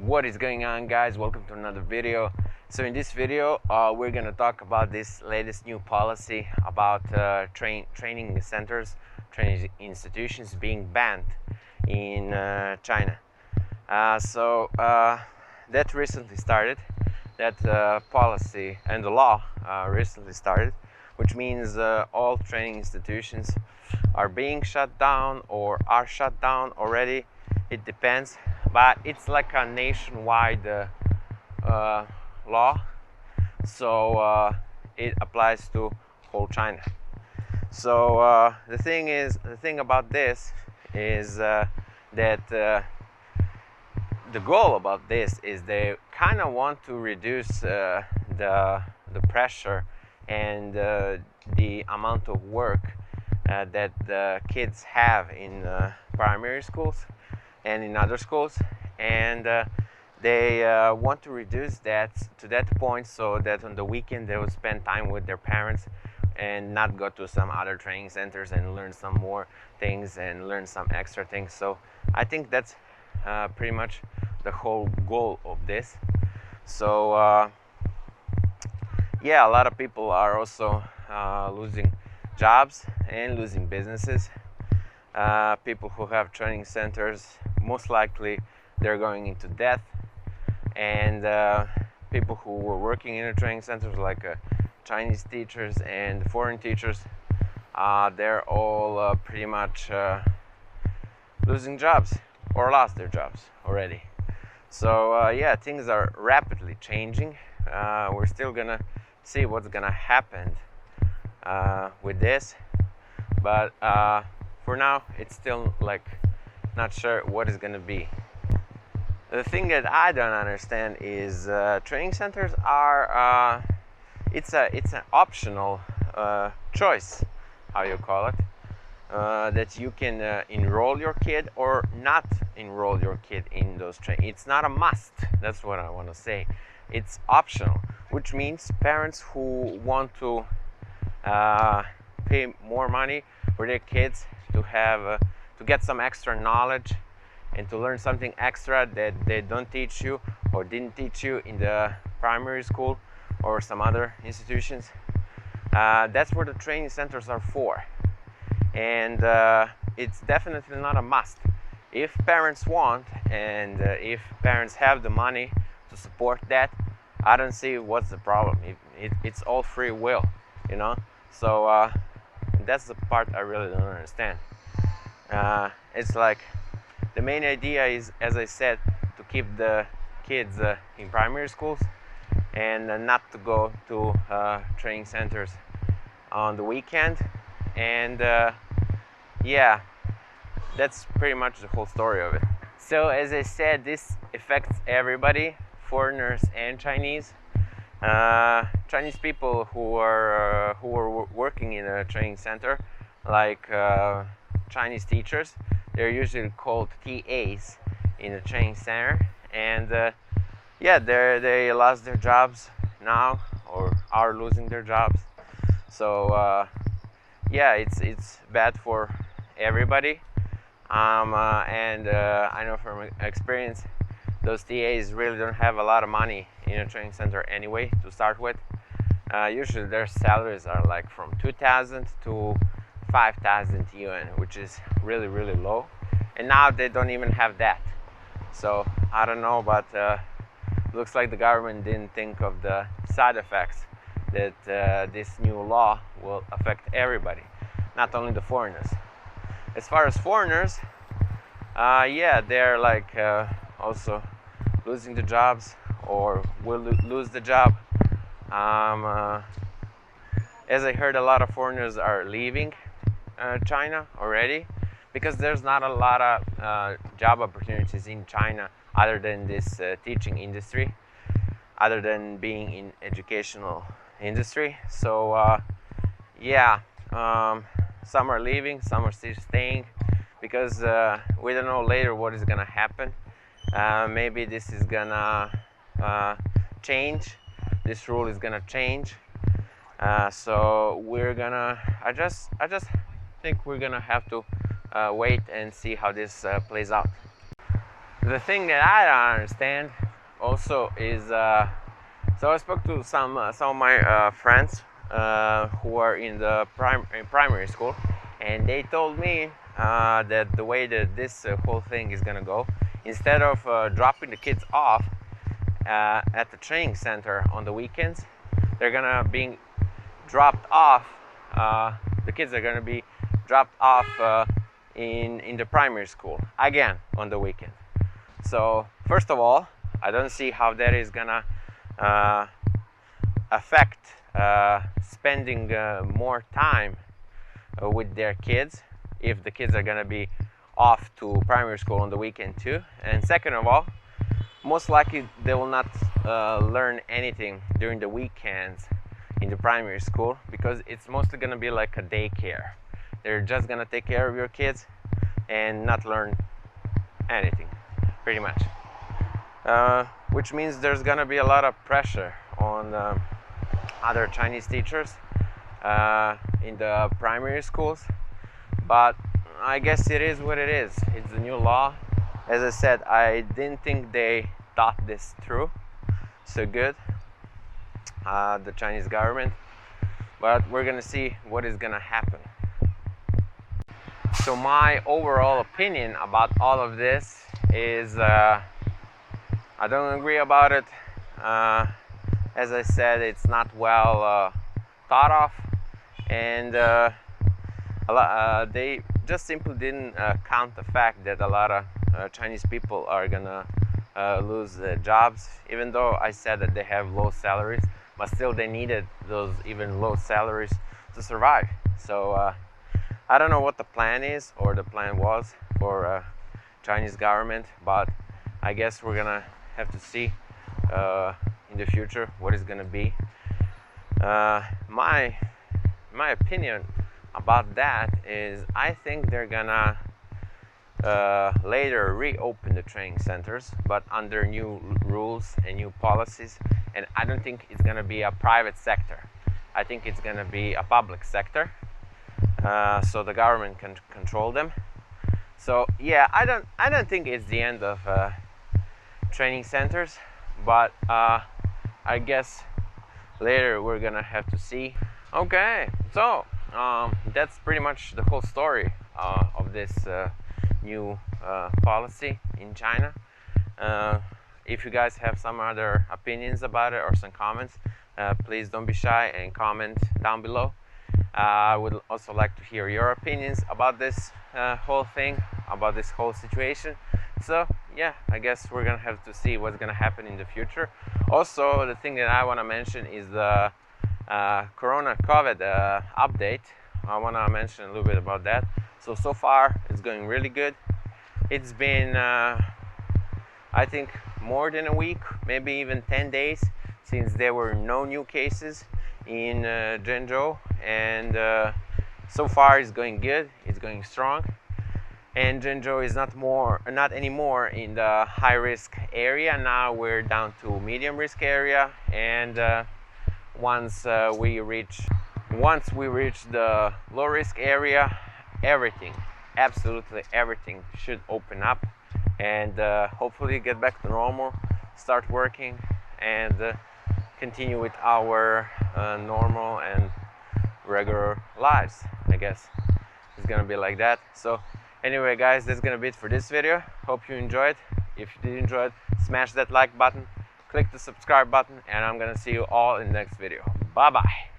What is going on, guys? Welcome to another video. So in this video we're gonna talk about this latest new policy about training centers, training institutions being banned in China. That recently started, that policy and the law recently started, which means all training institutions are being shut down or are shut down already. It depends, but it's like a nationwide law, so it applies to whole China. So the thing about this is that the goal about this is they kind of want to reduce the pressure and the amount of work that the kids have in primary schools and in other schools, and they want to reduce that to that point so that on the weekend they will spend time with their parents and not go to some other training centers and learn some more things and learn some extra things. So I think that's pretty much the whole goal of this. So yeah, a lot of people are also losing jobs and losing businesses. People who have training centers, most likely they're going into debt, and people who were working in the training centers, like Chinese teachers and foreign teachers, they're all pretty much losing jobs or lost their jobs already. So yeah, things are rapidly changing. We're still gonna see what's gonna happen with this, but for now it's still like not sure what is gonna be. The thing that I don't understand is training centers are it's an optional choice, how you call it, that you can enroll your kid or not enroll your kid in those training. It's not a must. That's what I want to say. It's optional, which means parents who want to pay more money for their kids to have to get some extra knowledge and to learn something extra that they don't teach you or didn't teach you in the primary school or some other institutions. That's what the training centers are for, and it's definitely not a must. If parents want, and if parents have the money to support that, I don't see what's the problem. It's all free will, you know. So that's the part I really don't understand. It's like the main idea is, as I said, to keep the kids in primary schools and not to go to training centers on the weekend. And yeah, that's pretty much the whole story of it. So as I said, this affects everybody, foreigners and Chinese. Chinese people who are working in a training center, like Chinese teachers, they're usually called TAs in a training center, and yeah, they lost their jobs now or are losing their jobs. So yeah, it's bad for everybody. And I know from experience, those TAs really don't have a lot of money in a training center anyway to start with. Usually their salaries are like from 2,000 to 5,000 yuan, which is really, really low. And now they don't even have that. So I don't know, but looks like the government didn't think of the side effects that this new law will affect everybody, not only the foreigners. As far as foreigners, yeah, they're like also losing the jobs or will lose the job. As I heard, a lot of foreigners are leaving China already because there's not a lot of job opportunities in China other than this teaching industry, other than being in educational industry. So yeah, some are leaving, some are still staying because we don't know later what is gonna happen. Maybe this is gonna change. This rule is gonna change. So we're gonna. I just think we're gonna have to wait and see how this plays out. The thing that I don't understand also is, so I spoke to some of my friends who are in the primary school, and they told me that the way that this whole thing is gonna go, instead of dropping the kids off at the training center on the weekends, they're gonna be dropped off. The kids are gonna be dropped off in the primary school again on the weekend. So first of all, I don't see how that is gonna affect spending more time with their kids if the kids are gonna be off to primary school on the weekend too. And second of all, most likely they will not learn anything during the weekends in the primary school, because it's mostly gonna be like a daycare. They're just gonna take care of your kids and not learn anything, pretty much. Which means there's gonna be a lot of pressure on other Chinese teachers in the primary schools. But I guess it is what it is. It's a new law. As I said, I didn't think they thought this through so good, the Chinese government. But we're gonna see what is gonna happen. So my overall opinion about all of this is I don't agree about it. As I said, it's not well thought of, and they just simply didn't count the fact that a lot of Chinese people are gonna lose their jobs, even though I said that they have low salaries, but still they needed those even low salaries to survive. So I don't know what the plan is, or the plan was for Chinese government, but I guess we're gonna have to see in the future what is gonna be. My opinion about that is, I think they're gonna later reopen the training centers, but under new rules and new policies. And I don't think it's gonna be a private sector. I think it's gonna be a public sector, so the government can control them. So yeah, I don't think it's the end of training centers, but I guess later we're gonna have to see. Okay, so that's pretty much the whole story of this new policy in China. If you guys have some other opinions about it or some comments, please don't be shy and comment down below. I would also like to hear your opinions about this whole thing, about this whole situation. So yeah, I guess we're gonna have to see what's gonna happen in the future. Also, the thing that I want to mention is the COVID update. I want to mention a little bit about that. So far it's going really good. It's been I think more than a week, maybe even 10 days since there were no new cases in Zhengzhou, and so far it's going good, it's going strong. And Zhengzhou is not anymore in the high risk area. Now we're down to medium risk area, and once we reach the low risk area, everything, absolutely everything should open up, and hopefully get back to normal, start working, and continue with our normal and regular lives. I guess it's gonna be like that. So anyway guys, that's gonna be it for this video. Hope you enjoyed. If you did enjoy it, smash that like button, click the subscribe button, and I'm gonna see you all in the next video. Bye bye.